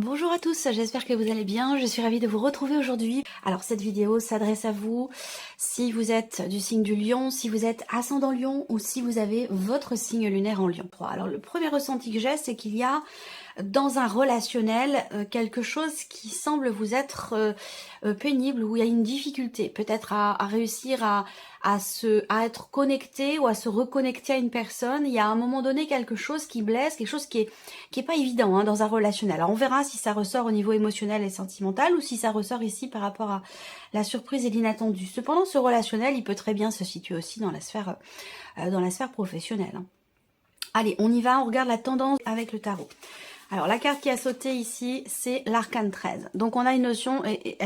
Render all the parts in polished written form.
Bonjour à tous, j'espère que vous allez bien, je suis ravie de vous retrouver aujourd'hui. Alors cette vidéo s'adresse à vous si vous êtes du signe du Lion, si vous êtes ascendant Lion ou si vous avez votre signe lunaire en Lion. Alors le premier ressenti que j'ai, c'est qu'il y a dans un relationnel quelque chose qui semble vous être pénible, où il y a une difficulté peut-être à réussir à être connecté ou à se reconnecter à une personne. Il y a à un moment donné quelque chose qui blesse, quelque chose qui est pas évident dans un relationnel. Alors on verra si ça ressort au niveau émotionnel et sentimental ou si ça ressort ici par rapport à la surprise et l'inattendu. Cependant, ce relationnel, il peut très bien se situer aussi dans la sphère professionnelle. Allez, on y va, on regarde la tendance avec le tarot. Alors la carte qui a sauté ici, c'est l'arcane 13. Donc on a une notion, et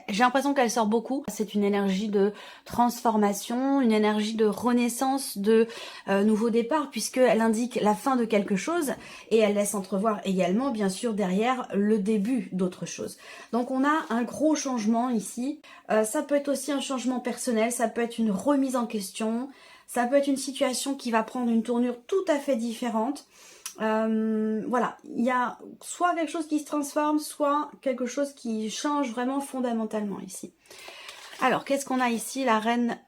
j'ai l'impression qu'elle sort beaucoup. C'est une énergie de transformation, une énergie de renaissance, de nouveau départ, puisqu'elle indique la fin de quelque chose et elle laisse entrevoir également, bien sûr, derrière le début d'autre chose. Donc on a un gros changement ici. Ça peut être aussi un changement personnel, ça peut être une remise en question, ça peut être une situation qui va prendre une tournure tout à fait différente. Voilà, il y a soit quelque chose qui se transforme, soit quelque chose qui change vraiment fondamentalement ici. Alors, qu'est-ce qu'on a ici? La reine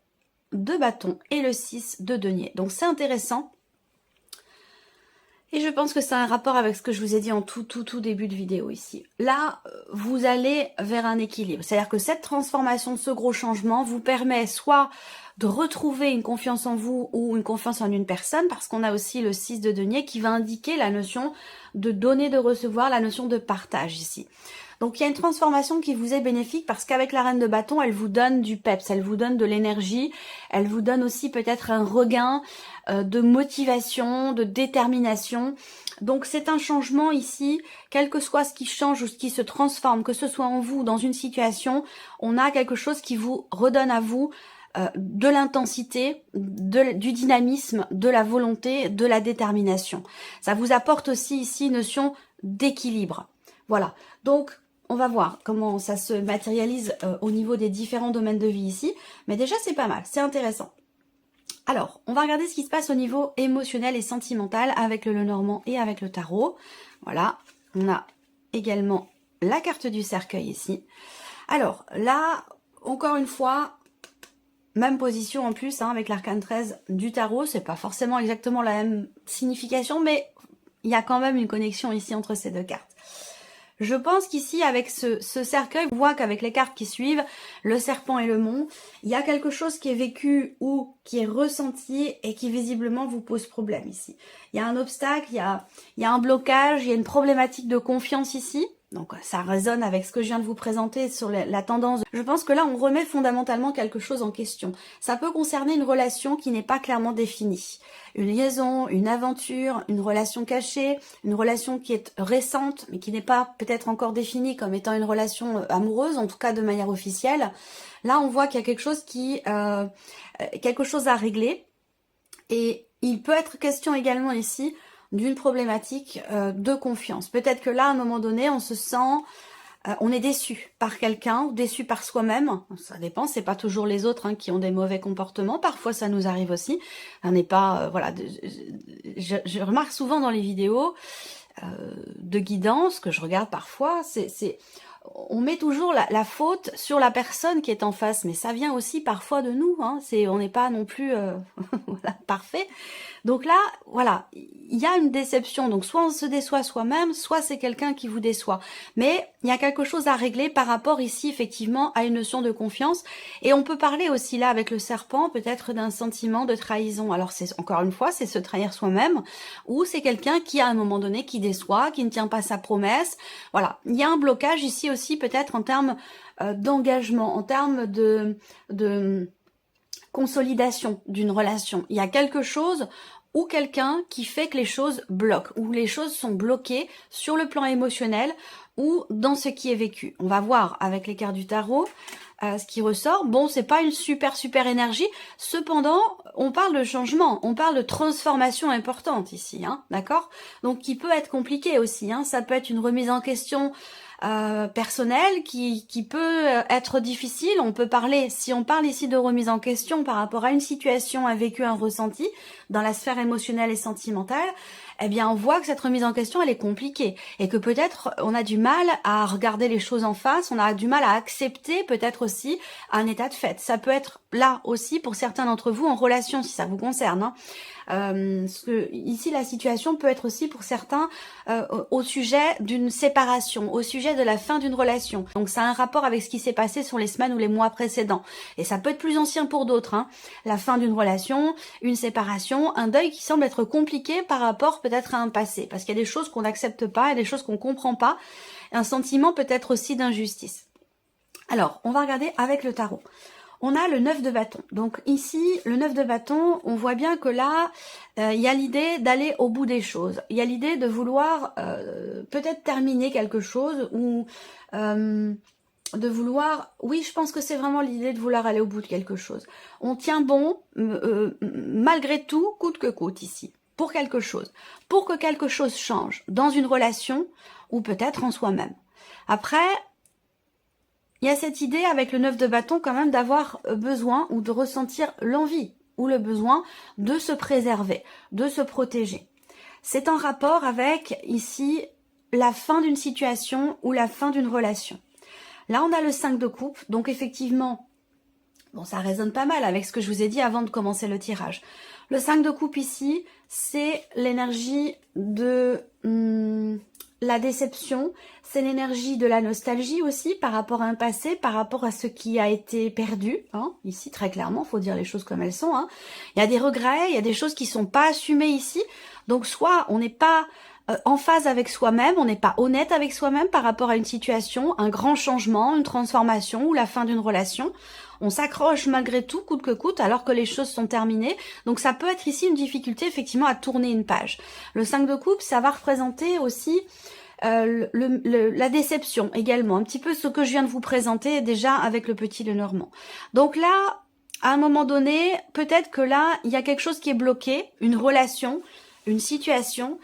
de bâton et le 6 de denier. Donc, c'est intéressant. Et je pense que c'est un rapport avec ce que je vous ai dit en tout début de vidéo ici. Là, vous allez vers un équilibre. C'est-à-dire que cette transformation, ce gros changement vous permet soit de retrouver une confiance en vous ou une confiance en une personne, parce qu'on a aussi le 6 de denier qui va indiquer la notion de donner, de recevoir, la notion de partage ici. Donc il y a une transformation qui vous est bénéfique parce qu'avec la reine de bâton, elle vous donne du peps, elle vous donne de l'énergie, elle vous donne aussi peut-être un regain de motivation, de détermination. Donc c'est un changement ici, quel que soit ce qui change ou ce qui se transforme, que ce soit en vous, dans une situation, on a quelque chose qui vous redonne à vous de l'intensité, du dynamisme, de la volonté, de la détermination. Ça vous apporte aussi ici une notion d'équilibre. Voilà, donc on va voir comment ça se matérialise au niveau des différents domaines de vie ici. Mais déjà, c'est pas mal, c'est intéressant. Alors, on va regarder ce qui se passe au niveau émotionnel et sentimental avec le Lenormand et avec le tarot. Voilà, on a également la carte du cercueil ici. Alors, là, encore une fois, même position en plus avec l'arcane 13 du tarot. C'est pas forcément exactement la même signification, mais il y a quand même une connexion ici entre ces deux cartes. Je pense qu'ici, avec ce cercueil, on voit qu'avec les cartes qui suivent, le serpent et le mont, il y a quelque chose qui est vécu ou qui est ressenti et qui visiblement vous pose problème ici. Il y a un obstacle, il y a un blocage, il y a une problématique de confiance ici. Donc ça résonne avec ce que je viens de vous présenter sur la tendance. Je pense que là, on remet fondamentalement quelque chose en question. Ça peut concerner une relation qui n'est pas clairement définie. Une liaison, une aventure, une relation cachée, une relation qui est récente, mais qui n'est pas peut-être encore définie comme étant une relation amoureuse, en tout cas de manière officielle. Là, on voit qu'il y a quelque chose quelque chose à régler. Et il peut être question également ici d'une problématique de confiance. Peut-être que là, à un moment donné, on se sent, on est déçu par quelqu'un ou déçu par soi-même. Ça dépend, c'est pas toujours les autres qui ont des mauvais comportements. Parfois, ça nous arrive aussi. On n'est pas, voilà. Je remarque souvent dans les vidéos de guidance que je regarde parfois, on met toujours la faute sur la personne qui est en face, mais ça vient aussi parfois de nous. On n'est pas non plus voilà, parfait. Donc là, voilà, il y a une déception. Donc soit on se déçoit soi-même, soit c'est quelqu'un qui vous déçoit. Mais il y a quelque chose à régler par rapport ici, effectivement, à une notion de confiance. Et on peut parler aussi là, avec le serpent, peut-être d'un sentiment de trahison. Alors c'est encore une fois, c'est se trahir soi-même, ou c'est quelqu'un qui, à un moment donné, qui déçoit, qui ne tient pas sa promesse. Voilà, il y a un blocage ici aussi, peut-être en termes d'engagement, en termes de consolidation d'une relation. Il y a quelque chose ou quelqu'un qui fait que les choses bloquent, ou les choses sont bloquées sur le plan émotionnel ou dans ce qui est vécu. On va voir avec les cartes du tarot ce qui ressort. Bon, c'est pas une super énergie. Cependant, on parle de changement, on parle de transformation importante ici, d'accord? Donc, qui peut être compliqué aussi. Ça peut être une remise en question personnel qui peut être difficile. On peut parler, si on parle ici de remise en question par rapport à une situation, un vécu, un ressenti dans la sphère émotionnelle et sentimentale, eh bien on voit que cette remise en question elle est compliquée et que peut-être on a du mal à regarder les choses en face, on a du mal à accepter peut-être aussi un état de fait. Ça peut être là aussi pour certains d'entre vous en relation si ça vous concerne, hein. Parce que ici la situation peut être aussi pour certains au sujet d'une séparation, au sujet de la fin d'une relation. Donc ça a un rapport avec ce qui s'est passé sur les semaines ou les mois précédents. Et ça peut être plus ancien pour d'autres, hein. La fin d'une relation, une séparation, un deuil qui semble être compliqué par rapport peut-être à un passé. Parce qu'il y a des choses qu'on n'accepte pas, il y a des choses qu'on comprend pas. Un sentiment peut-être aussi d'injustice. Alors, on va regarder avec le tarot. On a le 9 de bâton. Donc ici, le 9 de bâton, on voit bien que là, il y a l'idée d'aller au bout des choses. Il y a l'idée de vouloir peut-être terminer quelque chose ou de vouloir... Oui, je pense que c'est vraiment l'idée de vouloir aller au bout de quelque chose. On tient bon, malgré tout, coûte que coûte ici, pour quelque chose. Pour que quelque chose change dans une relation ou peut-être en soi-même. Après... il y a cette idée avec le 9 de bâton quand même d'avoir besoin ou de ressentir l'envie ou le besoin de se préserver, de se protéger. C'est en rapport avec ici la fin d'une situation ou la fin d'une relation. Là on a le 5 de coupe, donc effectivement, bon ça résonne pas mal avec ce que je vous ai dit avant de commencer le tirage. Le 5 de coupe ici, c'est l'énergie de... la déception, c'est l'énergie de la nostalgie aussi par rapport à un passé, par rapport à ce qui a été perdu, hein, ici très clairement, faut dire les choses comme elles sont, hein. Il y a des regrets, il y a des choses qui sont pas assumées ici, donc soit on n'est pas en phase avec soi-même, on n'est pas honnête avec soi-même par rapport à une situation, un grand changement, une transformation ou la fin d'une relation. On s'accroche malgré tout, coûte que coûte, alors que les choses sont terminées. Donc ça peut être ici une difficulté effectivement à tourner une page. Le 5 de coupe, ça va représenter aussi la déception également. Un petit peu ce que je viens de vous présenter déjà avec le petit Lenormand. Donc là, à un moment donné, peut-être que là, il y a quelque chose qui est bloqué, une relation, une situation,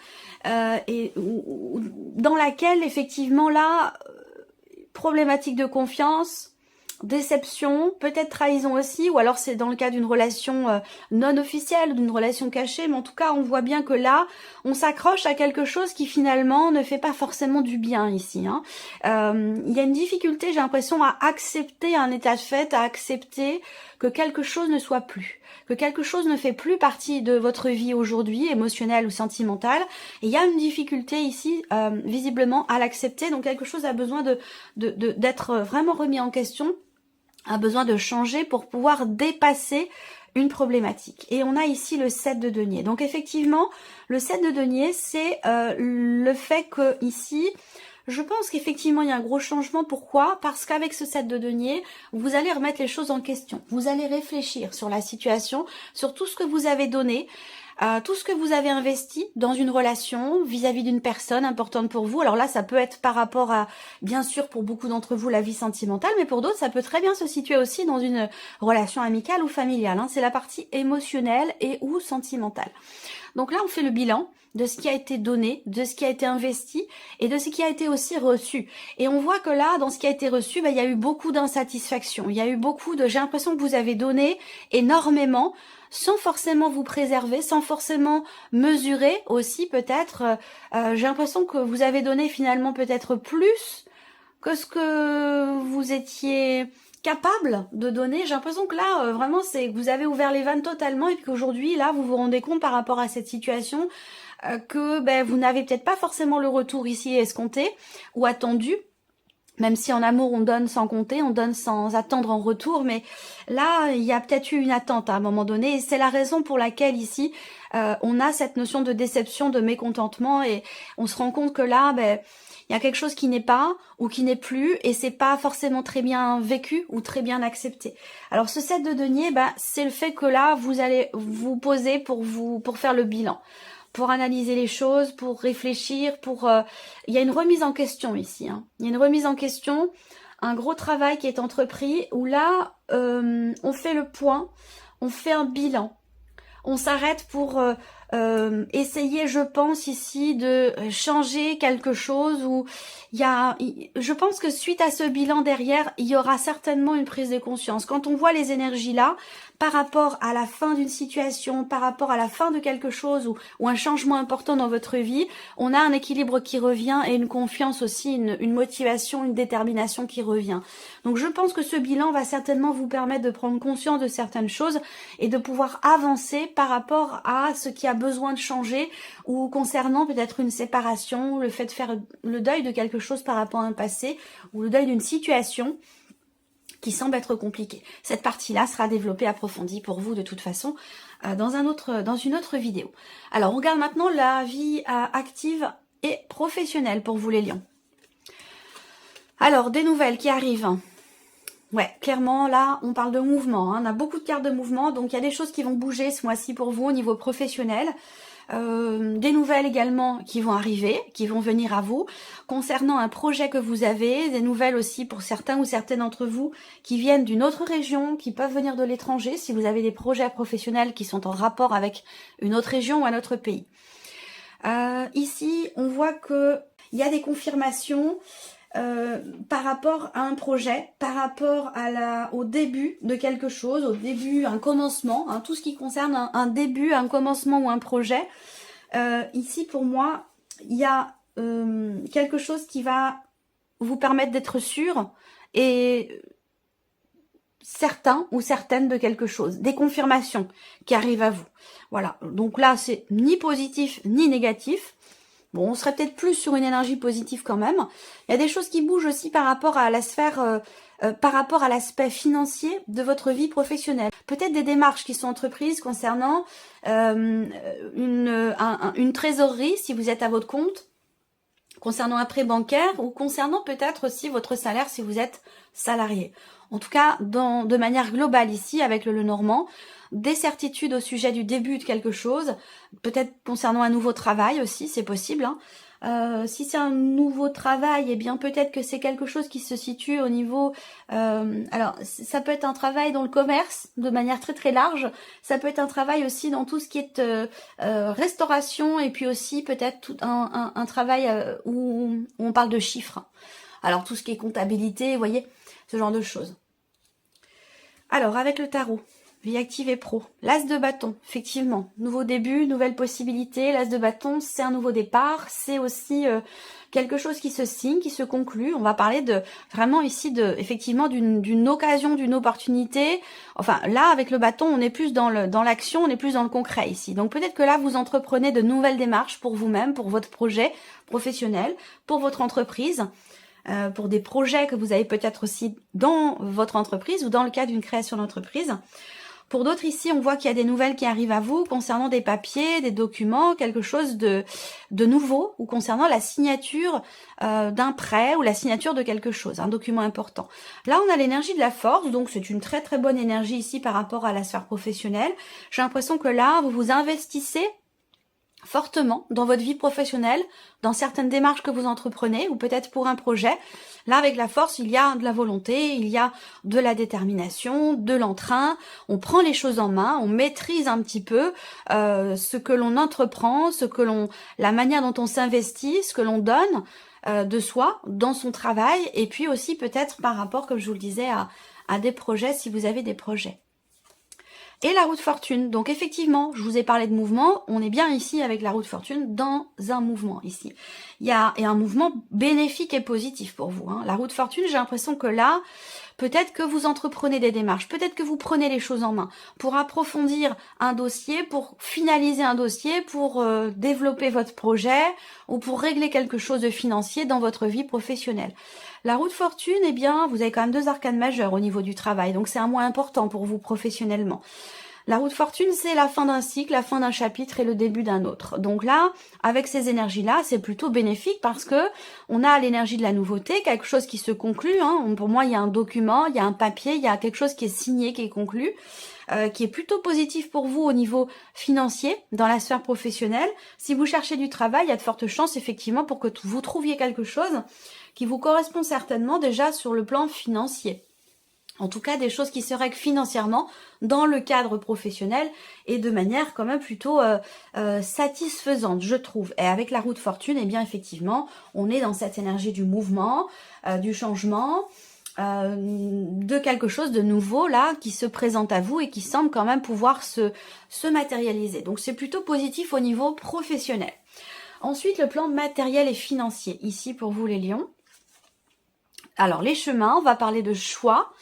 dans laquelle effectivement là, problématique de confiance, déception, peut-être trahison aussi, ou alors c'est dans le cas d'une relation non officielle, d'une relation cachée, mais en tout cas on voit bien que là, on s'accroche à quelque chose qui finalement ne fait pas forcément du bien ici, hein. Il y a une difficulté, j'ai l'impression, à accepter un état de fait, à accepter que quelque chose ne soit plus, que quelque chose ne fait plus partie de votre vie aujourd'hui, émotionnelle ou sentimentale, et il y a une difficulté ici, visiblement, à l'accepter, donc quelque chose a besoin d'être vraiment remis en question, a besoin de changer pour pouvoir dépasser une problématique. Et on a ici le 7 de denier. Donc effectivement, le 7 de denier, c'est le fait que ici, je pense qu'effectivement, il y a un gros changement. Pourquoi? Parce qu'avec ce 7 de denier, vous allez remettre les choses en question. Vous allez réfléchir sur la situation, sur tout ce que vous avez donné, tout ce que vous avez investi dans une relation vis-à-vis d'une personne importante pour vous. Alors là, ça peut être par rapport à, bien sûr, pour beaucoup d'entre vous, la vie sentimentale, mais pour d'autres, ça peut très bien se situer aussi dans une relation amicale ou familiale, hein. C'est la partie émotionnelle et ou sentimentale. Donc là, on fait le bilan de ce qui a été donné, de ce qui a été investi et de ce qui a été aussi reçu. Et on voit que là, dans ce qui a été reçu, il y a eu beaucoup d'insatisfaction. Il y a eu beaucoup de... J'ai l'impression que vous avez donné énormément sans forcément vous préserver, sans forcément mesurer aussi peut-être. J'ai l'impression que vous avez donné finalement peut-être plus que ce que vous étiez capable de donner. J'ai l'impression que là, vraiment, c'est que vous avez ouvert les vannes totalement et qu'aujourd'hui, là, vous vous rendez compte par rapport à cette situation que vous n'avez peut-être pas forcément le retour ici escompté ou attendu. Même si en amour on donne sans compter, on donne sans attendre en retour, mais là il y a peut-être eu une attente à un moment donné et c'est la raison pour laquelle ici on a cette notion de déception, de mécontentement et on se rend compte que là il y a quelque chose qui n'est pas ou qui n'est plus et c'est pas forcément très bien vécu ou très bien accepté. Alors ce 7 de denier, c'est le fait que là vous allez vous poser pour faire le bilan, pour analyser les choses, pour réfléchir, il y a une remise en question ici, hein. Il y a une remise en question, un gros travail qui est entrepris, où là, on fait le point, on fait un bilan. On s'arrête pour essayer, je pense ici, de changer quelque chose, ou je pense que suite à ce bilan derrière, il y aura certainement une prise de conscience. Quand on voit les énergies là, par rapport à la fin d'une situation, par rapport à la fin de quelque chose, ou un changement important dans votre vie, on a un équilibre qui revient et une confiance aussi, une motivation, une détermination qui revient. Donc je pense que ce bilan va certainement vous permettre de prendre conscience de certaines choses et de pouvoir avancer par rapport à ce qui a besoin de changer, ou concernant peut-être une séparation, le fait de faire le deuil de quelque chose par rapport à un passé, ou le deuil d'une situation qui semble être compliquée. Cette partie-là sera développée, approfondie pour vous de toute façon dans une autre vidéo. Alors on regarde maintenant la vie active et professionnelle pour vous les lions. Alors des nouvelles qui arrivent. Ouais, clairement, là, on parle de mouvement. On a beaucoup de cartes de mouvement, donc il y a des choses qui vont bouger ce mois-ci pour vous au niveau professionnel. Des nouvelles également qui vont arriver, qui vont venir à vous, concernant un projet que vous avez, des nouvelles aussi pour certains ou certaines d'entre vous qui viennent d'une autre région, qui peuvent venir de l'étranger, si vous avez des projets professionnels qui sont en rapport avec une autre région ou un autre pays. Ici, on voit que il y a des confirmations par rapport à un projet, par rapport au début de quelque chose, au début, un commencement, tout ce qui concerne un début, un commencement ou un projet. Ici, pour moi, il y a quelque chose qui va vous permettre d'être sûr et certain ou certaine de quelque chose, des confirmations qui arrivent à vous. Voilà, donc là, c'est ni positif ni négatif. Bon, on serait peut-être plus sur une énergie positive quand même. Il y a des choses qui bougent aussi par rapport à la sphère, par rapport à l'aspect financier de votre vie professionnelle. Peut-être des démarches qui sont entreprises concernant une trésorerie si vous êtes à votre compte, concernant un prêt bancaire, ou concernant peut-être aussi votre salaire si vous êtes salarié. En tout cas, de manière globale ici, avec le Lenormand, des certitudes au sujet du début de quelque chose, peut-être concernant un nouveau travail aussi, c'est possible. Si c'est un nouveau travail, eh bien peut-être que c'est quelque chose qui se situe au niveau... alors, ça peut être un travail dans le commerce, de manière très très large. Ça peut être un travail aussi dans tout ce qui est restauration, et puis aussi peut-être tout un travail où on parle de chiffres. Alors, tout ce qui est comptabilité, vous voyez, ce genre de choses. Alors, avec le tarot... Vie active et pro. L'as de bâton, effectivement. Nouveau début, nouvelle possibilité. L'as de bâton, c'est un nouveau départ. C'est aussi quelque chose qui se signe, qui se conclut. On va parler vraiment ici effectivement d'une occasion, d'une opportunité. Enfin, là, avec le bâton, on est plus dans l'action, on est plus dans le concret ici. Donc peut-être que là, vous entreprenez de nouvelles démarches pour vous-même, pour votre projet professionnel, pour votre entreprise. Pour des projets que vous avez peut-être aussi dans votre entreprise ou dans le cadre d'une création d'entreprise. Pour d'autres ici, on voit qu'il y a des nouvelles qui arrivent à vous concernant des papiers, des documents, quelque chose de nouveau, ou concernant la signature d'un prêt ou la signature de quelque chose, un document important. Là, on a l'énergie de la force, donc c'est une très très bonne énergie ici par rapport à la sphère professionnelle. J'ai l'impression que là, vous vous investissez fortement dans votre vie professionnelle, dans certaines démarches que vous entreprenez, ou peut-être pour un projet. Là, avec la force, il y a de la volonté, il y a de la détermination, de l'entrain. On prend les choses en main, on maîtrise un petit peu ce que l'on entreprend, la manière dont on s'investit, ce que l'on donne de soi dans son travail, et puis aussi peut-être par rapport, comme je vous le disais, à des projets, si vous avez des projets. Et la roue de fortune. Donc effectivement, je vous ai parlé de mouvement, on est bien ici avec la roue de fortune dans un mouvement ici. Il y a un mouvement bénéfique et positif pour vous. La roue de fortune, j'ai l'impression que là, peut-être que vous entreprenez des démarches, peut-être que vous prenez les choses en main pour approfondir un dossier, pour finaliser un dossier, pour développer votre projet ou pour régler quelque chose de financier dans votre vie professionnelle. La roue de fortune, eh bien, vous avez quand même 2 arcanes majeures au niveau du travail, donc c'est un mois important pour vous professionnellement. La roue de fortune, c'est la fin d'un cycle, la fin d'un chapitre et le début d'un autre. Donc là, avec ces énergies-là, c'est plutôt bénéfique parce que on a l'énergie de la nouveauté, quelque chose qui se conclut. Pour moi, il y a un document, il y a un papier, il y a quelque chose qui est signé, qui est conclu, qui est plutôt positif pour vous au niveau financier, dans la sphère professionnelle. Si vous cherchez du travail, il y a de fortes chances effectivement pour que vous trouviez quelque chose qui vous correspond certainement déjà sur le plan financier. En tout cas, des choses qui se règlent financièrement dans le cadre professionnel et de manière quand même plutôt satisfaisante, je trouve. Et avec la roue de fortune, eh bien effectivement, on est dans cette énergie du mouvement, du changement, de quelque chose de nouveau là qui se présente à vous et qui semble quand même pouvoir se matérialiser. Donc c'est plutôt positif au niveau professionnel. Ensuite, le plan matériel et financier, ici pour vous les lions. Alors les chemins, on va parler de choix,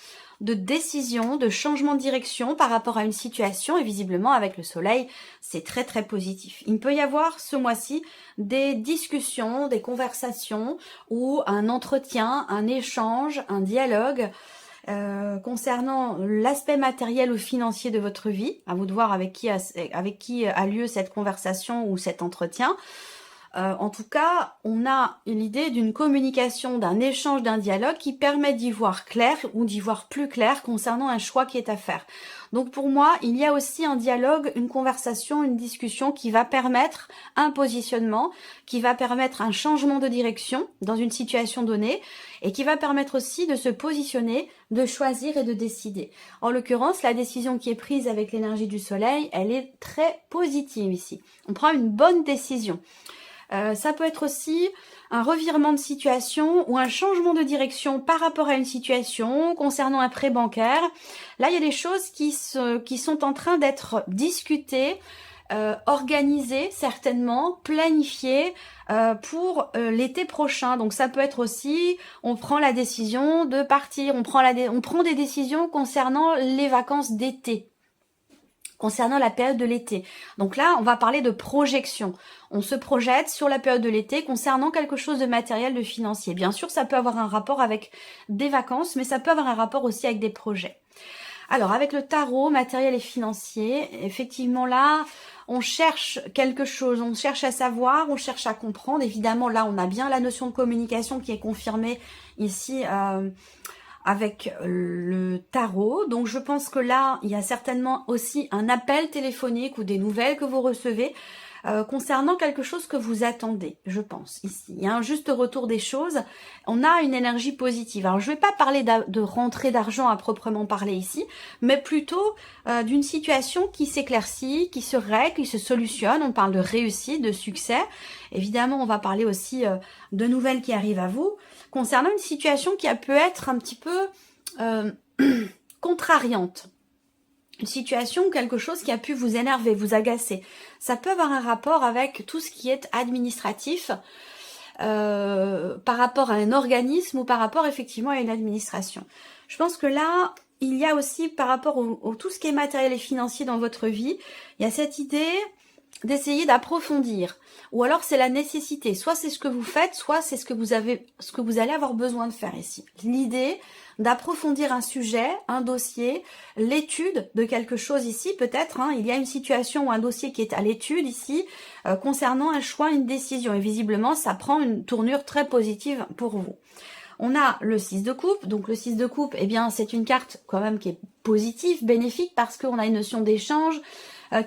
de décision, de changement de direction par rapport à une situation, et visiblement avec le soleil, c'est très très positif. Il peut y avoir ce mois-ci des discussions, des conversations ou un entretien, un échange, un dialogue concernant l'aspect matériel ou financier de votre vie. À vous de voir avec qui a lieu cette conversation ou cet entretien. En tout cas, on a l'idée d'une communication, d'un échange, d'un dialogue qui permet d'y voir clair ou d'y voir plus clair concernant un choix qui est à faire. Donc pour moi, il y a aussi un dialogue, une conversation, une discussion qui va permettre un positionnement, qui va permettre un changement de direction dans une situation donnée et qui va permettre aussi de se positionner, de choisir et de décider. En l'occurrence, la décision qui est prise avec l'énergie du soleil, elle est très positive ici. On prend une bonne décision. Ça peut être aussi un revirement de situation ou un changement de direction par rapport à une situation concernant un prêt bancaire. Là, il y a des choses qui sont en train d'être discutées, organisées certainement, planifiées pour l'été prochain. Donc ça peut être aussi, on prend la décision de partir, on prend des décisions concernant les vacances d'été, concernant la période de l'été. Donc là, on va parler de projection. On se projette sur la période de l'été concernant quelque chose de matériel, de financier. Bien sûr, ça peut avoir un rapport avec des vacances, mais ça peut avoir un rapport aussi avec des projets. Alors, avec le tarot, matériel et financier, effectivement là, on cherche quelque chose, on cherche à savoir, on cherche à comprendre. Évidemment, là, on a bien la notion de communication qui est confirmée ici avec le tarot. Donc je pense que là, il y a certainement aussi un appel téléphonique ou des nouvelles que vous recevez concernant quelque chose que vous attendez, je pense, ici. Il y a un juste retour des choses. On a une énergie positive. Alors je ne vais pas parler de rentrée d'argent à proprement parler ici, mais plutôt d'une situation qui s'éclaircit, qui se règle, qui se solutionne. On parle de réussite, de succès. Évidemment, on va parler aussi de nouvelles qui arrivent à vous concernant une situation qui a pu être un petit peu contrariante. Une situation ou quelque chose qui a pu vous énerver, vous agacer. Ça peut avoir un rapport avec tout ce qui est administratif par rapport à un organisme ou par rapport effectivement à une administration. Je pense que là, il y a aussi par rapport au tout ce qui est matériel et financier dans votre vie, il y a cette idée d'essayer d'approfondir. Ou alors c'est la nécessité. Soit c'est ce que vous faites, soit c'est ce que vous allez avoir besoin de faire ici. L'idée d'approfondir un sujet, un dossier, l'étude de quelque chose ici, peut-être, il y a une situation ou un dossier qui est à l'étude ici, concernant un choix, une décision. Et visiblement, ça prend une tournure très positive pour vous. On a le 6 de coupe, donc le 6 de coupe, eh bien c'est une carte quand même qui est positive, bénéfique, parce qu'on a une notion d'échange,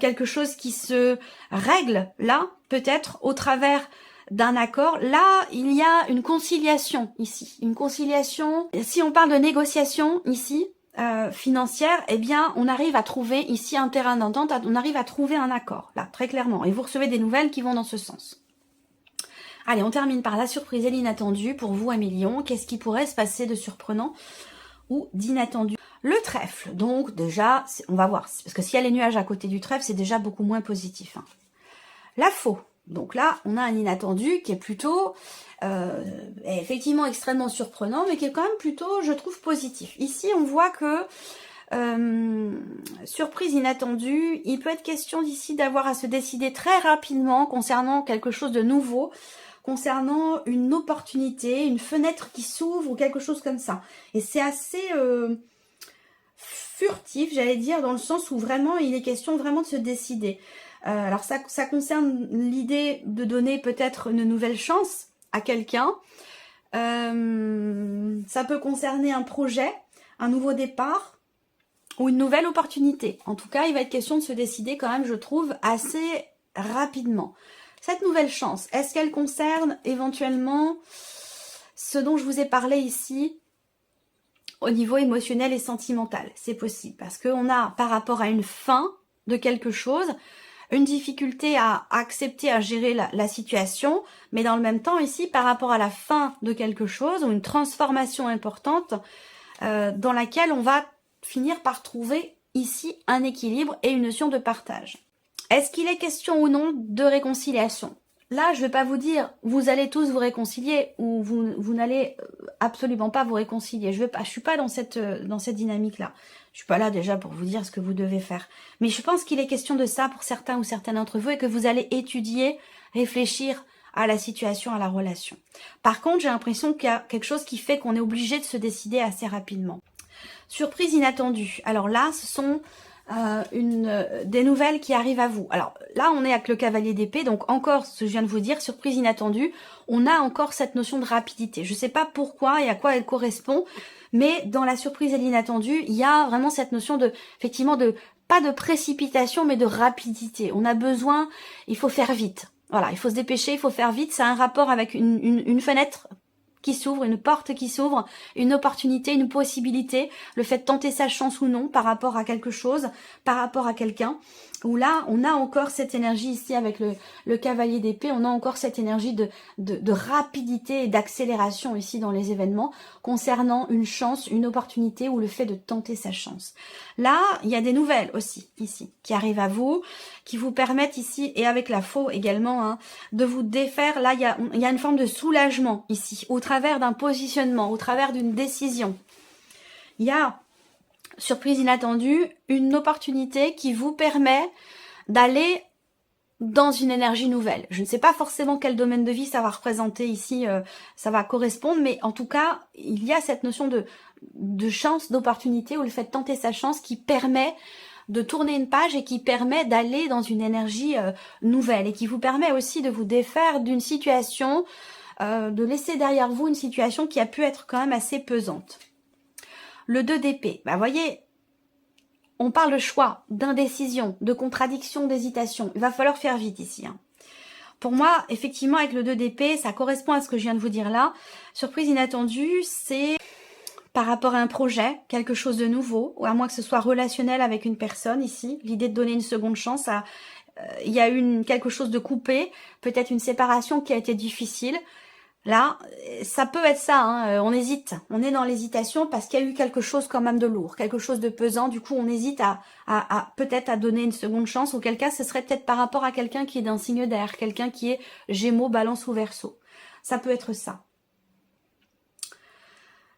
quelque chose qui se règle là, peut-être au travers d'un accord. Là, il y a une conciliation ici, une conciliation. Si on parle de négociation ici, financière, eh bien on arrive à trouver ici un terrain d'entente, on arrive à trouver un accord, là, très clairement. Et vous recevez des nouvelles qui vont dans ce sens. Allez, on termine par la surprise et l'inattendu pour vous, Amélion. Qu'est-ce qui pourrait se passer de surprenant ou d'inattendu? Le trèfle, donc déjà, on va voir, parce que s'il y a les nuages à côté du trèfle, c'est déjà beaucoup moins positif. La faux, donc là, on a un inattendu qui est plutôt, effectivement extrêmement surprenant, mais qui est quand même plutôt, je trouve, positif. Ici, on voit que, surprise inattendue, il peut être question d'ici d'avoir à se décider très rapidement concernant quelque chose de nouveau, concernant une opportunité, une fenêtre qui s'ouvre ou quelque chose comme ça. Et c'est assez furtif, j'allais dire, dans le sens où vraiment il est question vraiment de se décider. Alors ça concerne l'idée de donner peut-être une nouvelle chance à quelqu'un. Ça peut concerner un projet, un nouveau départ ou une nouvelle opportunité. En tout cas, il va être question de se décider quand même, je trouve, assez rapidement. Cette nouvelle chance, est-ce qu'elle concerne éventuellement ce dont je vous ai parlé ici au niveau émotionnel et sentimental. C'est possible parce qu'on a par rapport à une fin de quelque chose, une difficulté à accepter, à gérer la situation, mais dans le même temps ici par rapport à la fin de quelque chose ou une transformation importante dans laquelle on va finir par trouver ici un équilibre et une notion de partage. Est-ce qu'il est question ou non de réconciliation? Là, je ne vais pas vous dire, vous allez tous vous réconcilier ou vous n'allez absolument pas vous réconcilier. Je suis pas dans cette dynamique-là. Je suis pas là déjà pour vous dire ce que vous devez faire. Mais je pense qu'il est question de ça pour certains ou certaines d'entre vous et que vous allez étudier, réfléchir à la situation, à la relation. Par contre, j'ai l'impression qu'il y a quelque chose qui fait qu'on est obligé de se décider assez rapidement. Surprise inattendue. Alors là, ce sont des nouvelles qui arrivent à vous. Alors là, on est avec le cavalier d'épée, donc encore ce que je viens de vous dire, surprise inattendue, on a encore cette notion de rapidité. Je ne sais pas pourquoi et à quoi elle correspond, mais dans la surprise et l'inattendu, il y a vraiment cette notion de, effectivement, pas de précipitation, mais de rapidité. On a besoin, il faut faire vite. Voilà, il faut se dépêcher, il faut faire vite. Ça a un rapport avec une fenêtre qui s'ouvre, une porte qui s'ouvre, une opportunité, une possibilité, le fait de tenter sa chance ou non par rapport à quelque chose, par rapport à quelqu'un, où là, on a encore cette énergie ici avec le cavalier d'épée, on a encore cette énergie de rapidité et d'accélération ici dans les événements concernant une chance, une opportunité ou le fait de tenter sa chance. Là, il y a des nouvelles aussi ici qui arrivent à vous, qui vous permettent ici, et avec la faux également, hein, de vous défaire. Là, il y a une forme de soulagement ici, au travers d'un positionnement, au travers d'une décision. Il y a, surprise inattendue, une opportunité qui vous permet d'aller dans une énergie nouvelle. Je ne sais pas forcément quel domaine de vie ça va représenter ici, ça va correspondre, mais en tout cas, il y a cette notion de chance, d'opportunité, ou le fait de tenter sa chance qui permet de tourner une page et qui permet d'aller dans une énergie nouvelle et qui vous permet aussi de vous défaire d'une situation, de laisser derrière vous une situation qui a pu être quand même assez pesante. Le 2 d'épée, bah voyez, on parle de choix, d'indécision, de contradiction, d'hésitation. Il va falloir faire vite ici. Hein. Pour moi, effectivement, avec le 2 d'épée, ça correspond à ce que je viens de vous dire là. Surprise inattendue, c'est par rapport à un projet, quelque chose de nouveau, ou à moins que ce soit relationnel avec une personne ici. L'idée de donner une seconde chance, il y a eu quelque chose de coupé, peut-être une séparation qui a été difficile. Là, ça peut être ça, hein, on hésite, on est dans l'hésitation parce qu'il y a eu quelque chose quand même de lourd, quelque chose de pesant, du coup on hésite à peut-être à donner une seconde chance, auquel cas ce serait peut-être par rapport à quelqu'un qui est d'un signe d'air, quelqu'un qui est Gémeaux, Balance ou Verseau. Ça peut être ça.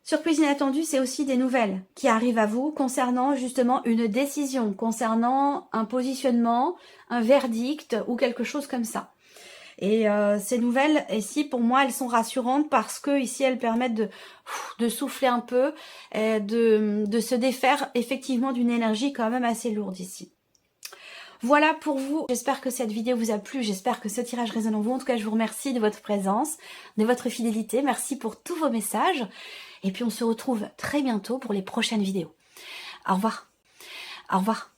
Surprise inattendue, c'est aussi des nouvelles qui arrivent à vous concernant justement une décision, concernant un positionnement, un verdict ou quelque chose comme ça. Et ces nouvelles, ici, pour moi, elles sont rassurantes parce que ici, elles permettent de souffler un peu, de se défaire effectivement d'une énergie quand même assez lourde ici. Voilà pour vous. J'espère que cette vidéo vous a plu. J'espère que ce tirage résonne en vous. En tout cas, je vous remercie de votre présence, de votre fidélité. Merci pour tous vos messages. Et puis, on se retrouve très bientôt pour les prochaines vidéos. Au revoir. Au revoir.